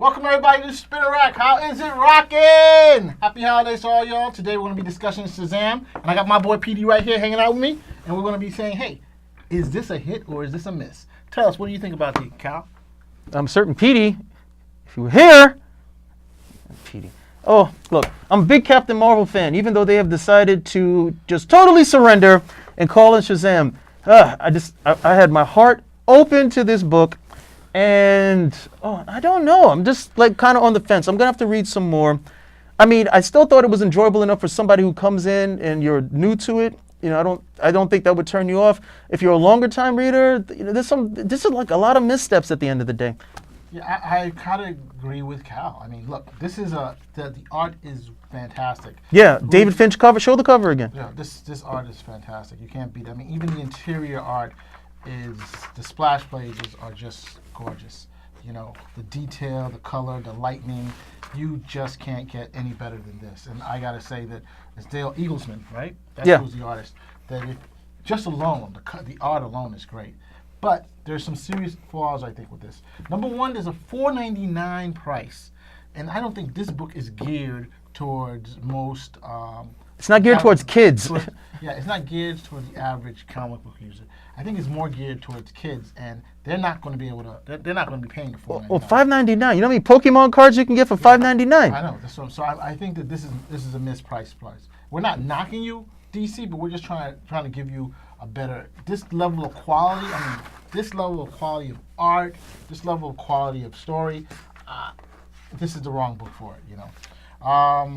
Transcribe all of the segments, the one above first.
Welcome everybody to Spinner Rack. How is it rocking? Happy holidays to all y'all. Today we're going to be discussing Shazam. And I got my boy PD right here hanging out with me. And we're going to be saying, hey, is this a hit or is this a miss? Tell us, what do you think about it, Cal? I'm certain PD, if you were here, PD. Oh, look, I'm a big Captain Marvel fan, even though they have decided to just totally surrender and call it Shazam. I had my heart open to this book. And, I don't know. I'm just like kind of on the fence. I'm going to have to read some more. I mean, I still thought it was enjoyable enough for somebody who comes in and you're new to it. You know, I don't think that would turn you off. If you're a longer time reader, this is like a lot of missteps at the end of the day. Yeah, I kind of agree with Cal. I mean, look, this is the art is fantastic. Yeah, David Finch cover. Show the cover again. Yeah, this art is fantastic. You can't beat it. I mean, even the interior art the splash pages are just gorgeous. You know, the detail, the color, the lightning, you just can't get any better than this. And I gotta say that it's Dale Eaglesham, right? That's who's the artist. That just alone, the art alone is great. But there's some serious flaws, I think, with this. Number one, there's a $4.99 price. And I don't think this book is geared towards most... it's not geared towards kids. It's not geared towards the average comic book user. I think it's more geared towards kids, and they're not going to be able to. They're not going to be paying the $4.99. Well, $5.99. You know how many Pokemon cards you can get for $5.99? I know. So I think that this is a mispriced price. We're not knocking you, DC, but we're just trying to give you a better this level of quality. I mean, this level of quality of art, this level of quality of story. This is the wrong book for it. You know.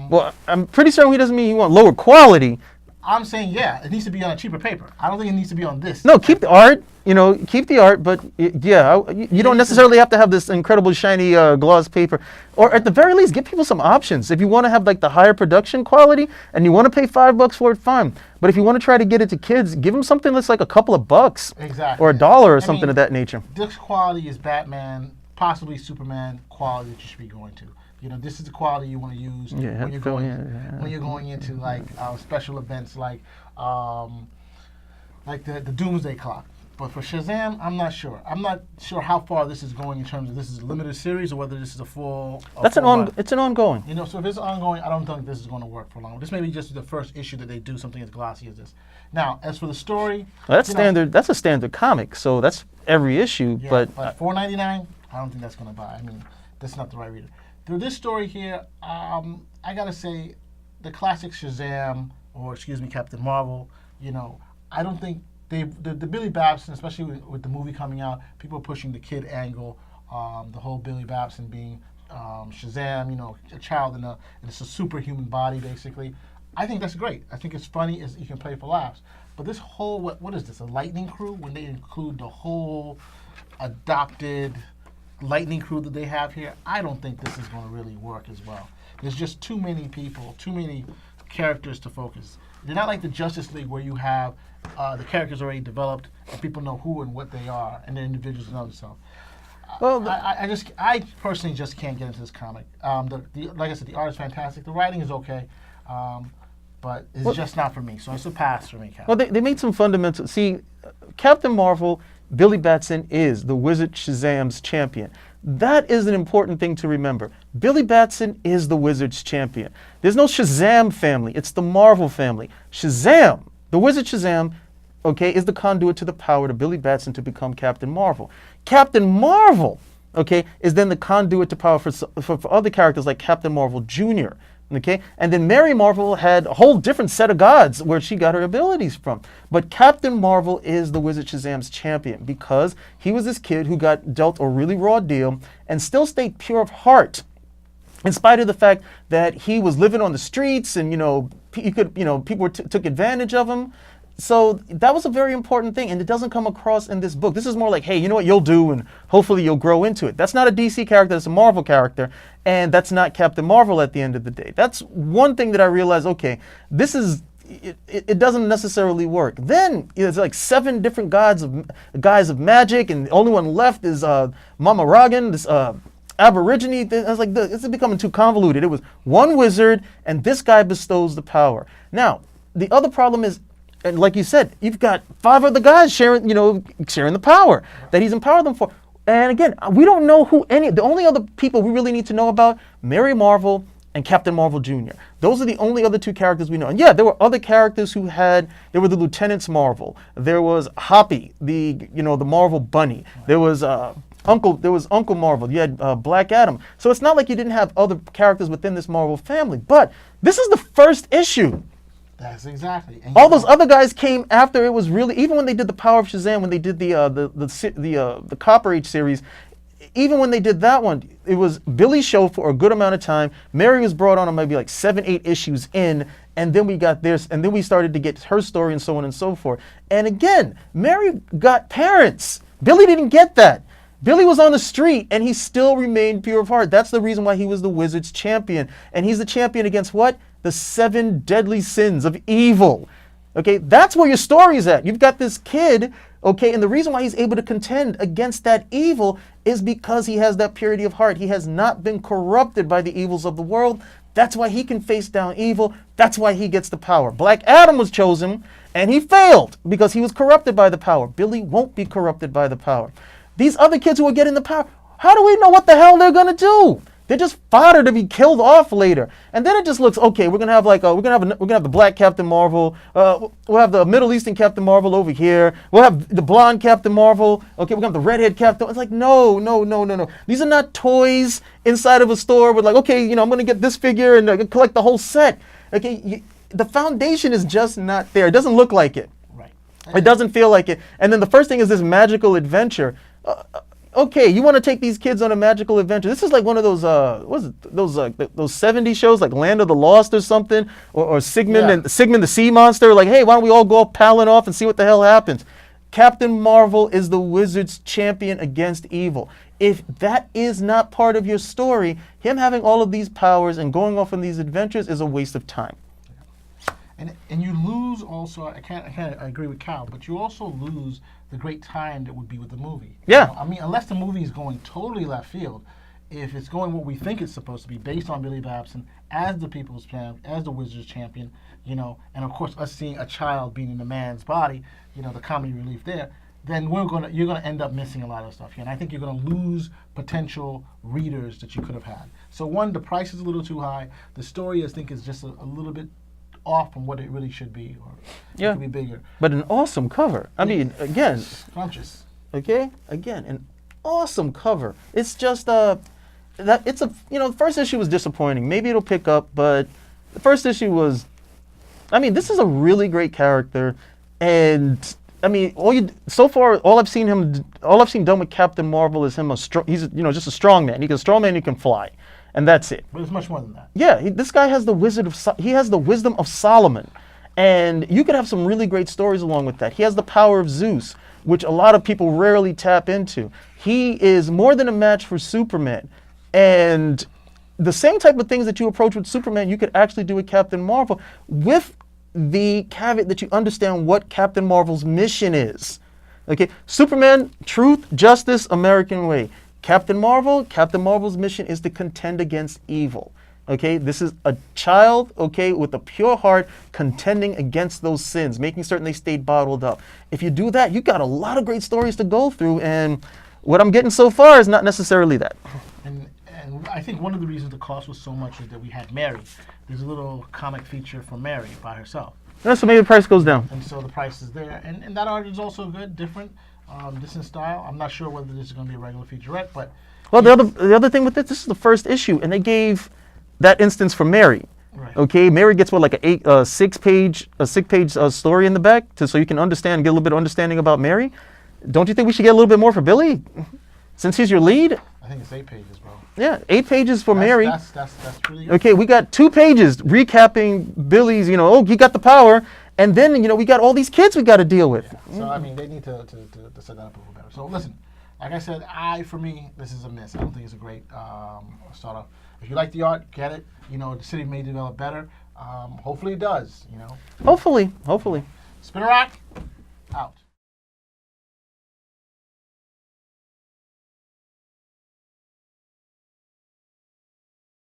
Well, I'm pretty certain he doesn't mean he want lower quality. I'm saying, yeah, it needs to be on a cheaper paper. I don't think it needs to be on this. No, keep the art. You know, keep the art, but you don't necessarily have to have this incredibly shiny gloss paper. Or at the very least, give people some options. If you want to have like the higher production quality and you want to pay $5 for it, fine. But if you want to try to get it to kids, give them something that's like a couple of bucks. Exactly. Or $1 or something of that nature. This quality is Batman, possibly Superman quality that you should be going to. You know, this is the quality you want to use when you're going into like special events like the Doomsday Clock. But for Shazam, I'm not sure. I'm not sure how far this is going in terms of this is a limited series or whether this is a full. It's an ongoing. You know, so if it's ongoing, I don't think this is going to work for long. This may be just the first issue that they do something as glossy as this. Now, as for the story, that's standard. That's a standard comic, so that's every issue. Yeah, but $4.99, I don't think that's going to buy. I mean, that's not the right reader. Through this story here, I gotta say, the classic Shazam, or excuse me, Captain Marvel, you know, I don't think the Billy Batson, especially with the movie coming out, people are pushing the kid angle, the whole Billy Batson being Shazam, you know, a child in a superhuman body, basically. I think that's great. I think it's funny, you can play for laughs. But this whole, what is this, a lightning crew? When they include the whole adopted lightning crew that they have here, I don't think this is going to really work as well. There's just too many people, too many characters to focus. They're not like the Justice League where you have the characters already developed and people know who and what they are and their individuals know themselves. Well, I personally just can't get into this comic. Like I said, the art is fantastic. The writing is okay, but it's just not for me. So it's a pass for me, Captain. Well, they made some fundamental. See, Captain Marvel, Billy Batson is the Wizard Shazam's champion. That is an important thing to remember. Billy Batson is the Wizard's champion. There's no Shazam family. It's the Marvel family. Shazam, the Wizard Shazam, okay, is the conduit to the power to Billy Batson to become Captain Marvel. Captain Marvel, okay, is then the conduit to power for other characters like Captain Marvel Jr., okay? And then Mary Marvel had a whole different set of gods where she got her abilities from. But Captain Marvel is the Wizard Shazam's champion because he was this kid who got dealt a really raw deal and still stayed pure of heart, in spite of the fact that he was living on the streets and, people took advantage of him. So that was a very important thing, and it doesn't come across in this book. This is more like, hey, you know what you'll do, and hopefully you'll grow into it. That's not a DC character, that's a Marvel character, and that's not Captain Marvel at the end of the day. That's one thing that I realized, okay, it doesn't necessarily work. Then it's like 7 different guys of magic, and the only one left is Mama Ragan, this Aborigine. I was like, this is becoming too convoluted. It was one wizard, and this guy bestows the power. Now, the other problem is, and like you said, you've got 5 other guys sharing the power that he's empowered them for. And again, we don't know who the only other people we really need to know about, Mary Marvel and Captain Marvel Jr. Those are the only other two characters we know. And yeah, there were other characters there were the Lieutenants Marvel. There was Hoppy, the Marvel Bunny. There was Uncle Marvel. You had Black Adam. So it's not like you didn't have other characters within this Marvel family. But this is the first issue. That's exactly. And All those other guys came after it was really, even when they did the Power of Shazam, when they did the Copper Age series, even when they did that one, it was Billy's show for a good amount of time. Mary was brought on maybe like 7, 8 issues in, and then we got this, and then we started to get her story and so on and so forth. And again, Mary got parents. Billy didn't get that. Billy was on the street, and he still remained pure of heart. That's the reason why he was the Wizards champion. And he's the champion against what? The 7 deadly sins of evil. Okay, that's where your story is at. You've got this kid, okay, and the reason why he's able to contend against that evil is because he has that purity of heart. He has not been corrupted by the evils of the world. That's why he can face down evil. That's why he gets the power. Black Adam was chosen, and he failed because he was corrupted by the power. Billy won't be corrupted by the power. These other kids who are getting the power, how do we know what the hell they're gonna do? They're just fodder to be killed off later. And then it just looks, okay, we're gonna have the black Captain Marvel. We'll have the Middle Eastern Captain Marvel over here. We'll have the blonde Captain Marvel. Okay, we're gonna have the redhead Captain. It's like, no. These are not toys inside of a store with like, okay, I'm gonna get this figure and collect the whole set. Okay, the foundation is just not there. It doesn't look like it. Right. It doesn't feel like it. And then the first thing is this magical adventure. Okay, you want to take these kids on a magical adventure. This is like one of those, those 70s shows like Land of the Lost or something, or Sigmund and Sigmund the Sea Monster. Like, hey, why don't we all go palling off and see what the hell happens? Captain Marvel is the Wizards champion against evil. If that is not part of your story, him having all of these powers and going off on these adventures is a waste of time. And you lose also. I agree with Cal, but you also lose the great time that would be with the movie. Yeah. I mean, unless the movie is going totally left field, if it's going what we think it's supposed to be, based on Billy Batson as the People's Champ, as the Wizards champion, and of course us seeing a child being in a man's body, the comedy relief there, then you're gonna end up missing a lot of stuff here, and I think you're gonna lose potential readers that you could have had. So one, the price is a little too high. The story, I think, is just a little bit off from what it really should be, or it could be bigger. But an awesome cover. I mean, again, conscious. Okay, again, an awesome cover. It's just the first issue was disappointing. Maybe it'll pick up, but the first issue was, I mean, this is a really great character, and I mean, all I've seen done with Captain Marvel is he's just a strong man. He's a strong man who can fly. And that's it. But it's much more than that. Yeah, this guy has the wisdom of Solomon, and you could have some really great stories along with that. He has the power of Zeus, which a lot of people rarely tap into. He is more than a match for Superman, and the same type of things that you approach with Superman, you could actually do with Captain Marvel, with the caveat that you understand what Captain Marvel's mission is. Okay, Superman, truth, justice, American way. Captain Marvel's mission is to contend against evil. Okay, this is a child, okay, with a pure heart contending against those sins, making certain they stayed bottled up. If you do that, you got a lot of great stories to go through, and what I'm getting so far is not necessarily that. And I think one of the reasons the cost was so much is that we had Mary. There's a little comic feature for Mary by herself. Yeah, so maybe the price goes down. And so the price is there. And that art is also good, different. This in style. I'm not sure whether this is going to be a regular featurette, but well, the other thing with this is the first issue, and they gave that instance for Mary. Right. Okay, Mary gets like a six-page story in the back, so you can get a little bit of understanding about Mary. Don't you think we should get a little bit more for Billy, since he's your lead? I think it's 8 pages, bro. Yeah, 8 pages for Mary. That's really good. Okay, we got 2 pages recapping Billy's. He got the power. And then, we got all these kids we got to deal with. Yeah. So, I mean, they need to set that up a little better. So, listen, like I said, for me, this is a miss. I don't think it's a great startup. If you like the art, get it. The city may develop better. Hopefully it does, Hopefully. Spin a Rock, out.